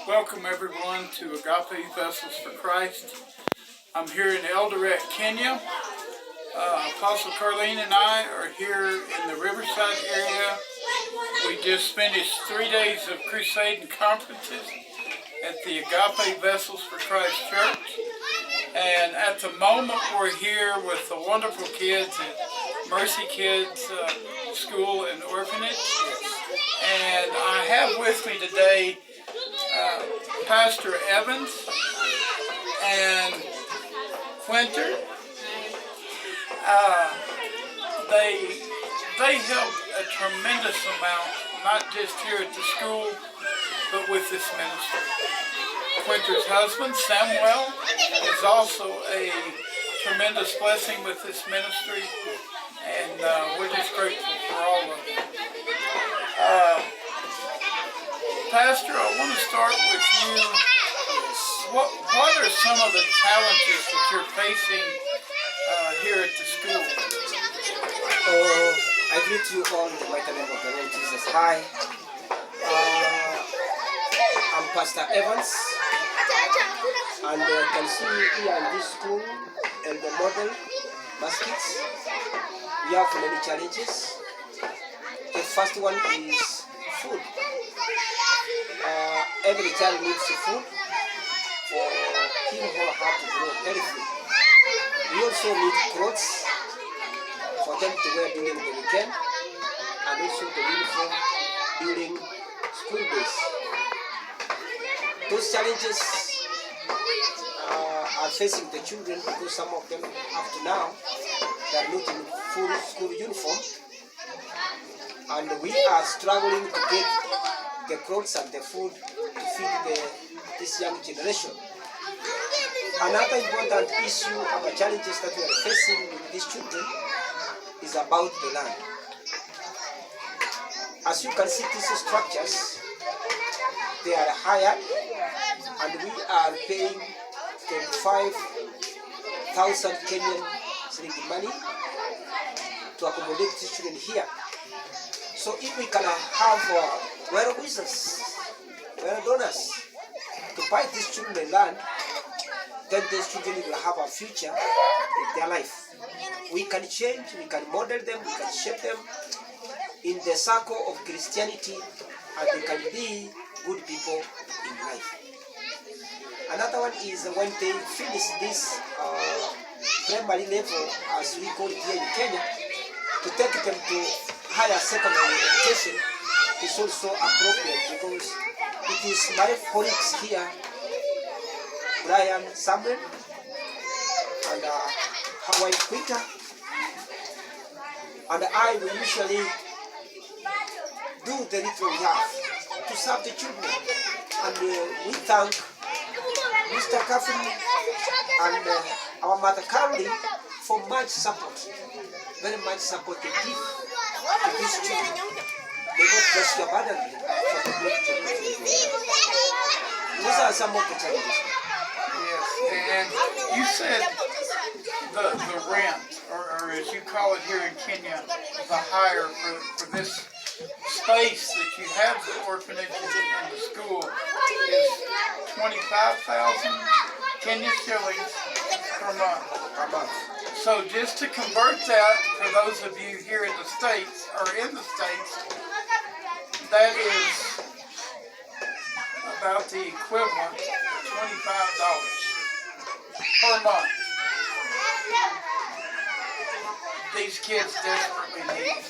Welcome everyone to Agape Vessels for Christ. I'm here in Eldoret, Kenya. Apostle Carlene and I are here in the Riverside area. We just finished 3 days of crusade and conferences at the Agape Vessels for Christ Church. And at the moment we're here with the wonderful kids at Mercy Kids School and Orphanage. And I have with me today Pastor Evans and Quinter. They help a tremendous amount, not just here at the school, but with this ministry. Quinter's husband, Samuel, is also a tremendous blessing with this ministry, and we're just grateful for all of it. Pastor, I want to start with you. What are some of the challenges that you're facing here at the school? I greet you all in the mighty name of the Lord Jesus. Hi, I'm Pastor Evans, and you can see here in this school and the model baskets, we have many challenges. The first one is food. Every child needs food for him or her to grow healthy. We also need clothes for them to wear during the weekend, and also the uniform during school days. Those challenges are facing the children because some of them up to now they are not in full school uniform, and we are struggling to get the clothes and the food to feed this young generation. Another important issue of the challenges that we are facing with these children is about the land. As you can see, these structures, they are higher, and we are paying 25,000 Kenyan shilling money to accommodate these children here. So if we can have well-wishers, well-donors to buy these children land, then these children will have a future in their life. We can change, we can model them, we can shape them in the circle of Christianity, and they can be good people in life. Another one is when they finish this primary level, as we call it here in Kenya, to take them to higher secondary education is also appropriate, because it is my colleagues here, Brian, Samuel, and Hawaii Quinter, and I will usually do the little we have to serve the children. And we thank Mr. Cavin and our mother Caroline for much support, very much support they give to these children. They don't bless you abundantly for the great children. Those are some of the challenges. Yes, and you said the rent, or as you call it here in Kenya, the hire for this space that you have the orphanage and the school is 25,000 Kenya shillings per month. So just to convert that for those of you here in the States, or in the States, that is about the equivalent of $25 per month. These kids desperately need.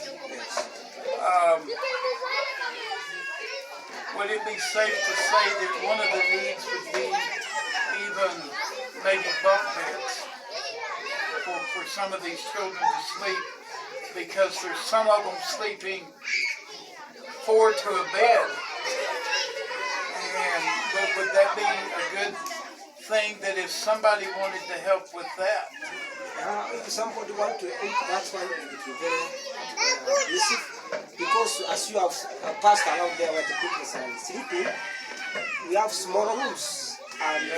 Would it be safe to say that one of the needs would be even maybe bunk beds for some of these children to sleep, because there's some of them sleeping 4 to a bed? And would that be a good thing, that if somebody wanted to help with that? If somebody wants to eat, that's why it will be very easy. Because as you have passed around there where the people are sleeping, we have small rooms and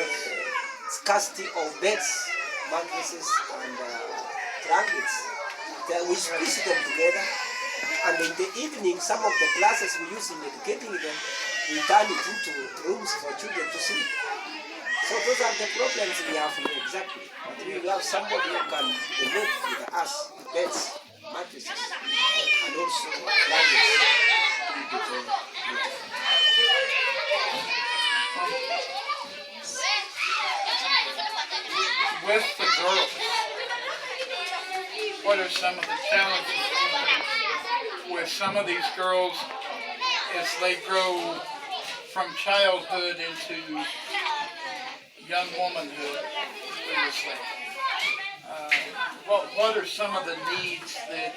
scarcity of beds, mattresses, and blankets. Then we squeeze them together, and in the evening, some of the classes we use in educating them, we turn it into rooms for children to sleep. So those are the problems we have here exactly. But we have somebody who can relate with us, beds, mattresses, and also blankets. With the girls, what are some of the challenges with some of these girls as they grow from childhood into young womanhood? What are some of the needs that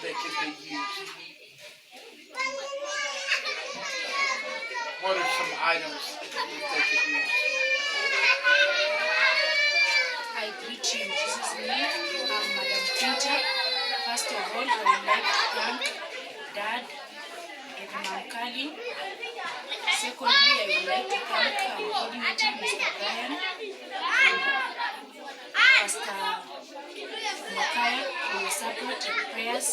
could be used? What are some items that they could use? I greet you in Jesus' name. I'm Madam Quinter. First of all, I would like to thank Dad and Mom Cavin. Secondly, I would like to thank our coordinator, Mr. Brian, and Pastor Mokaya for your support and prayers.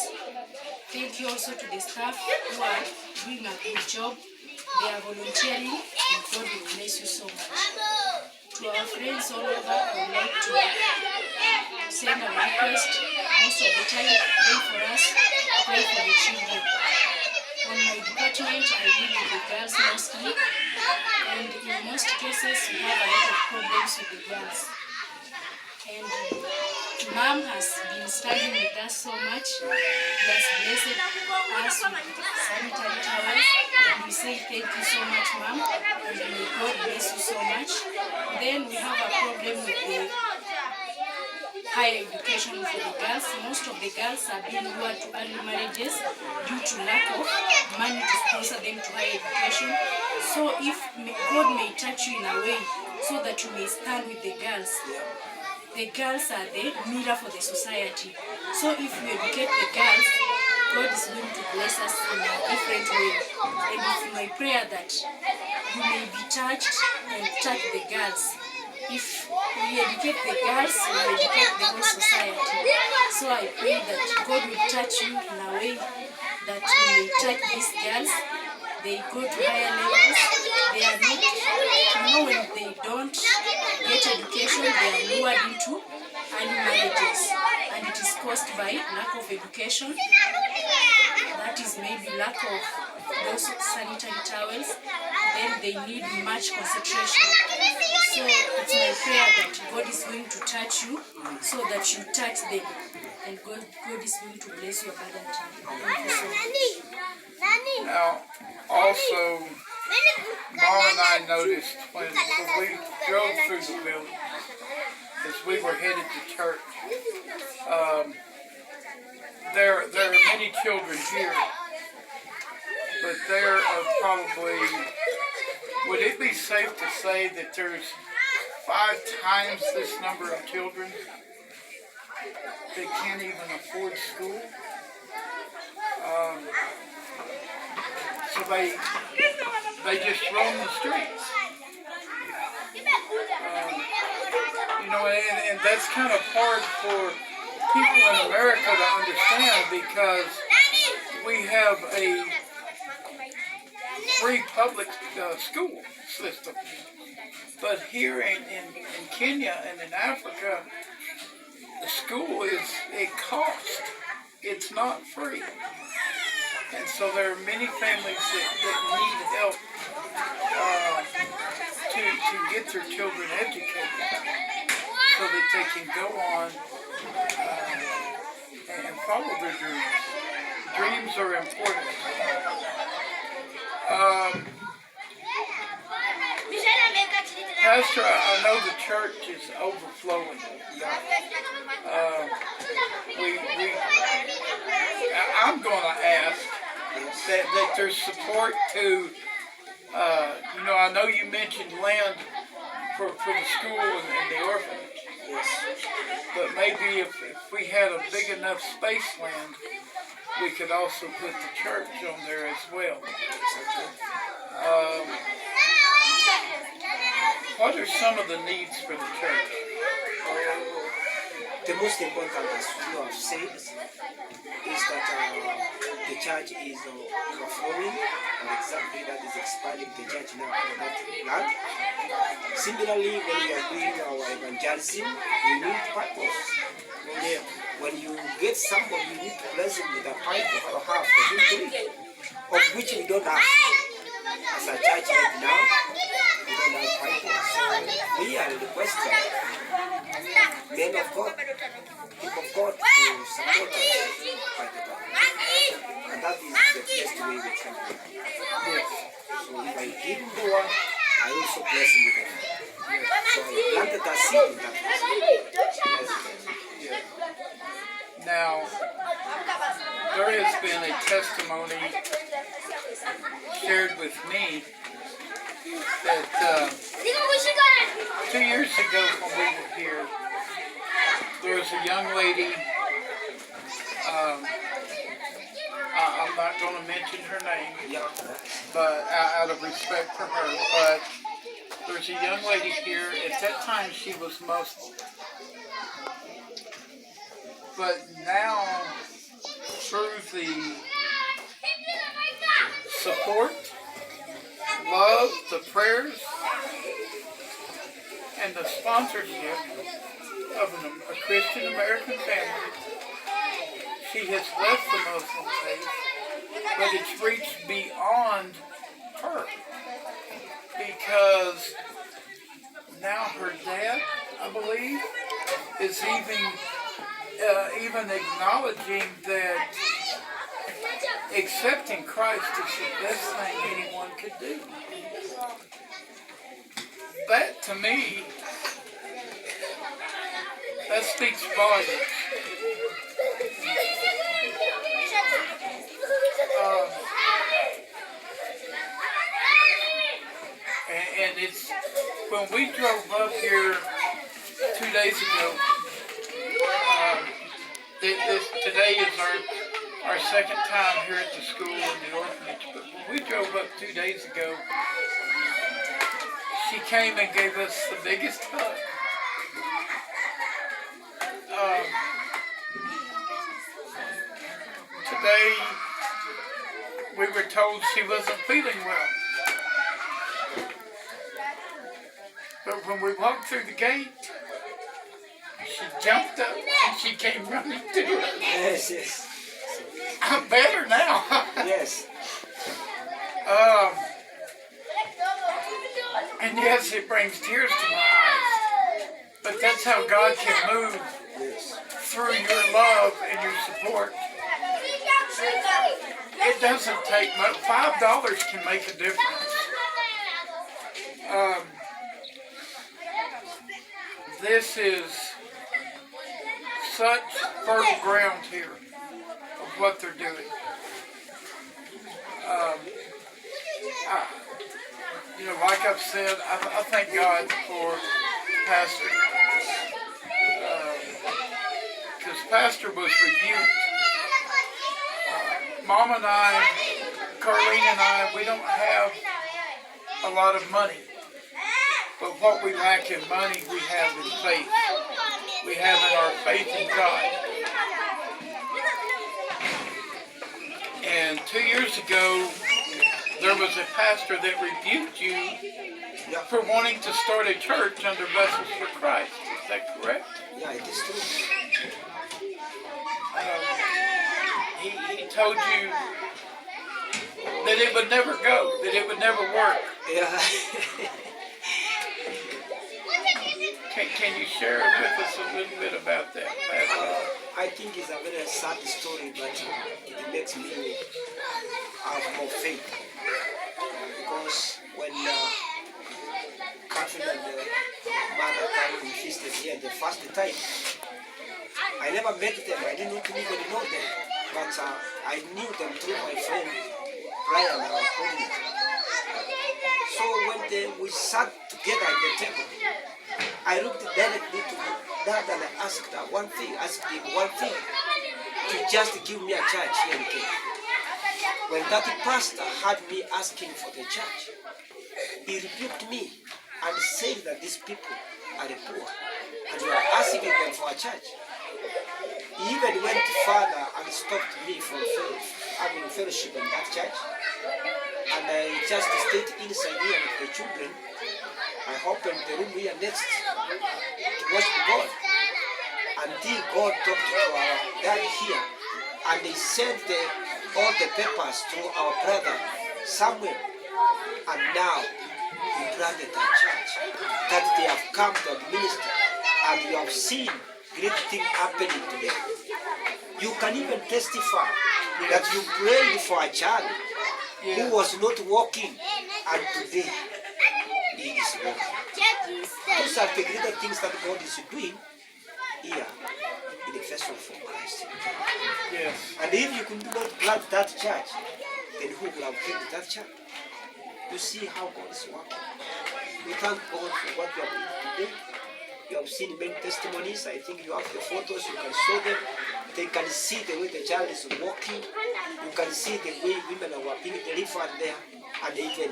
Thank you also to the staff who are doing a good job. They are volunteering, and God will bless you so much. To our friends all over, I would like to send a request. Most of the time, pray for us, pray for the children. On my department, I deal with the girls mostly, and in most cases, we have a lot of problems with the girls. And Mom has been standing with us so much. He has blessed us with sanitary towels, and we say thank you so much, Mom, and may God bless you so much. Then we have a problem with the higher education for the girls. Most of the girls are being lured to early marriages due to lack of money to sponsor them to higher education. So if God may touch you in a way so that you may stand with the girls are the mirror for the society. So if we educate the girls, God is going to bless us in a different way. And it's my prayer that you may be touched and touch the girls. If we educate the girls, we educate the whole society. So I pray that God will touch you in a way that you may touch these girls. They go to higher levels. They are not, when they don't get education, they are lured into early marriages. And it is caused by lack of education. That is maybe lack of those sanitary towels. Then they need much concentration. So it's my prayer that God is going to touch you so that you touch them. And God is going to bless you abundantly. Thank you so much. Now, also, Mom and I noticed when we drove through the village, as we were headed to church, there are many children here, but there are probably, would it be safe to say that there's 5 times this number of children that can't even afford school? So they just roam the streets. And that's kind of hard for people in America to understand because we have a free public school system. But here in Kenya and in Africa, the school it costs. It's not free. And so there are many families that need help to get their children educated so that they can go on and follow their dreams. Dreams are important. Pastor, I know the church is overflowing. I'm going to ask that there's support to, I know you mentioned land for the school and the orphanage. Yes. But maybe if we had a big enough space land, we could also put the church on there as well. What are some of the needs for the church? The most important, as you have said, is that the church is performing, and exactly that is expanding the church now on that land. Similarly, when we are doing our evangelism, we need purpose. Yeah. When you get somebody, you need to bless him with a pipe or half for him to drink, of which we don't have. As a church right now, we don't have pipes. So we are requesting men of God, people of God, to support us by the God. And that is the best way we can do it. Yes. So if I give him the word, I also bless him with it. So I planted a seed in that. Yeah. Now, there has been a testimony shared with me that 2 years ago when we were here, there was a young lady, I'm not going to mention her name, but out of respect for her, but there's a young lady here, at that time she was Muslim, but now through the support, love, the prayers, and the sponsorship of a Christian American family, she has left the Muslim faith, but it's reached beyond her, because now her dad, I believe, is even acknowledging that accepting Christ is the best thing anyone could do. That, to me, that speaks volumes. And it's, when we drove up here 2 days ago, today is our second time here at the school in the orphanage, but when we drove up 2 days ago, she came and gave us the biggest hug. Today, we were told she wasn't feeling well. But when we walked through the gate, she jumped up and she came running to us. Yes, yes. I'm better now. Yes. And yes, it brings tears to my eyes. But that's how God can move through your love and your support. It doesn't take much. $5 can make a difference. This is such fertile ground here of what they're doing. Like I've said, I thank God for Pastor. Because Pastor was rebuked. Mom and I, Carlene and I, we don't have a lot of money. But what we lack in money, we have in faith. We have in our faith in God. And 2 years ago, there was a pastor that rebuked you for wanting to start a church under Vessels for Christ. Is that correct? Yeah, it is true. He told you that it would never go, that it would never work. Yeah. Can you share with us a little bit about that, Pastor? I think it's a very sad story, but it makes me have more faith. Because when Cavin and Mother Cavin visited here the first time, I never met them. I didn't even know them, but I knew them through my friend Brian, our colleague. So when we sat together at the table, I looked directly to Dad and I asked him one thing, to just give me a church here in Kenya. When that pastor had me asking for the church, he rebuked me and said that these people are the poor and you are asking them for a church. He even went further and stopped me from having fellowship in that church. And I just stayed inside here with the children. I opened the room here next to worship God until God talked to our dad here, and they sent all the papers to our brother Samuel. And now we planted a church that they have come to administer, and you have seen great things happening to them. You can even testify that you prayed for a child who was not walking, and today he is walking. Those are the greater things that God is doing here in the vessel for Christ. Yes. And if you could not plant that church, then who will have built that church? You see how God is working. We thank God for what you have done today. You have seen many testimonies. I think you have the photos, you can show them. They can see the way the child is walking. You can see the way women are being delivered there. And even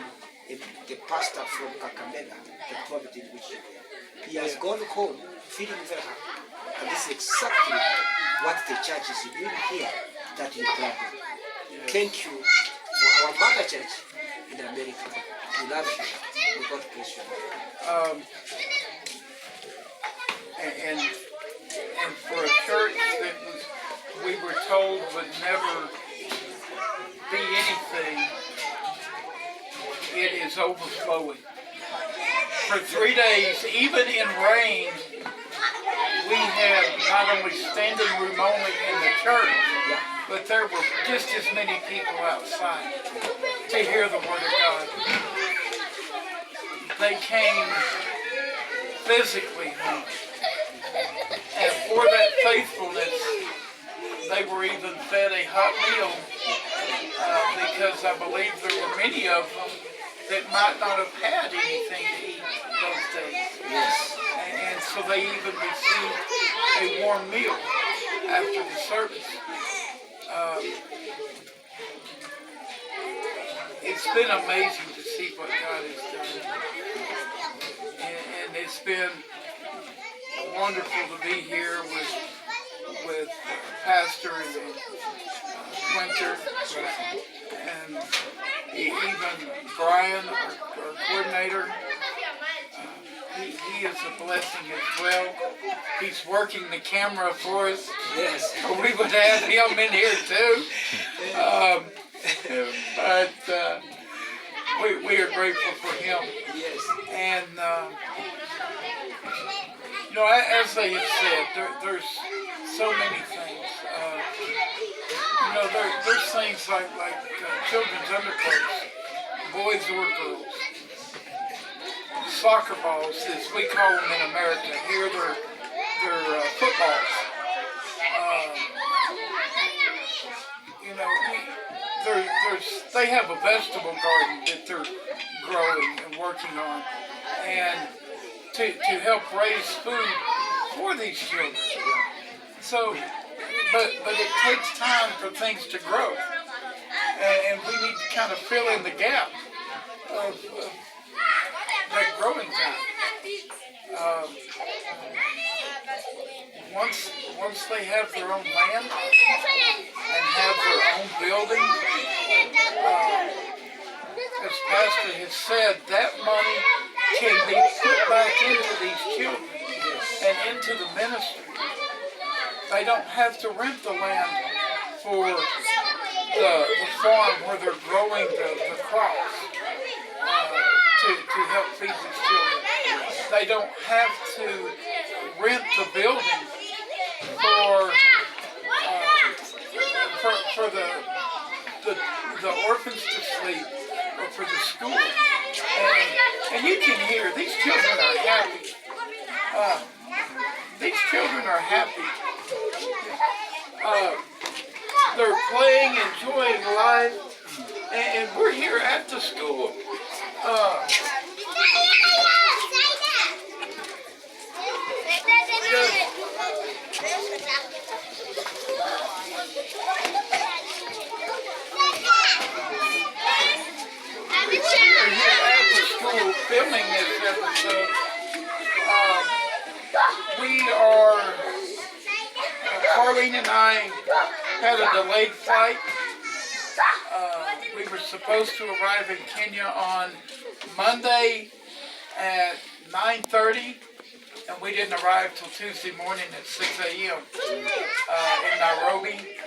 the pastor from Kakamega, the prophet in which he has gone home feeling very happy. And this is exactly what the church is doing here that you planted. Thank you for our mother church in America. We love you. May God bless you. And for a church that we were told would never be anything, it is overflowing. For 3 days, even in rain, we had not only standing room only in the church, but there were just as many people outside to hear the Word of God. They came physically home. And for that faithfulness, they were even fed a hot meal because I believe there were many of them that might not have had anything to eat those days. Yes. And so they even received a warm meal after the service. It's been amazing to see what God has done. And it's been wonderful to be here with Pastor and Quinter and even Brian, our coordinator. He is a blessing as well. He's working the camera for us. Yes. We would have him in here too. But we are grateful for him. Yes. And you know, as they have said, there's so many things. You know, there's things like children's underclothes, boys or girls, soccer balls, as we call them in America. Here they're footballs. You know, they have a vegetable garden that they're growing and working on, and to help raise food for these children. So, but it takes time for things to grow, and we need to kind of fill in the gap of that growing time. Once they have their own land and have their own building, as Pastor has said, that money can be put back into these children and into the ministry. They don't have to rent the land for the farm where they're growing the crops to help feed these children. They don't have to rent the building for the orphans to sleep or for the school. And you can hear these children are happy. These children are happy. They're playing, enjoying life, and we're here at the school. We're here at the school filming this episode. Carlene and I had a delayed flight, We were supposed to arrive in Kenya on Monday at 9:30, and we didn't arrive till Tuesday morning at 6 a.m. In Nairobi.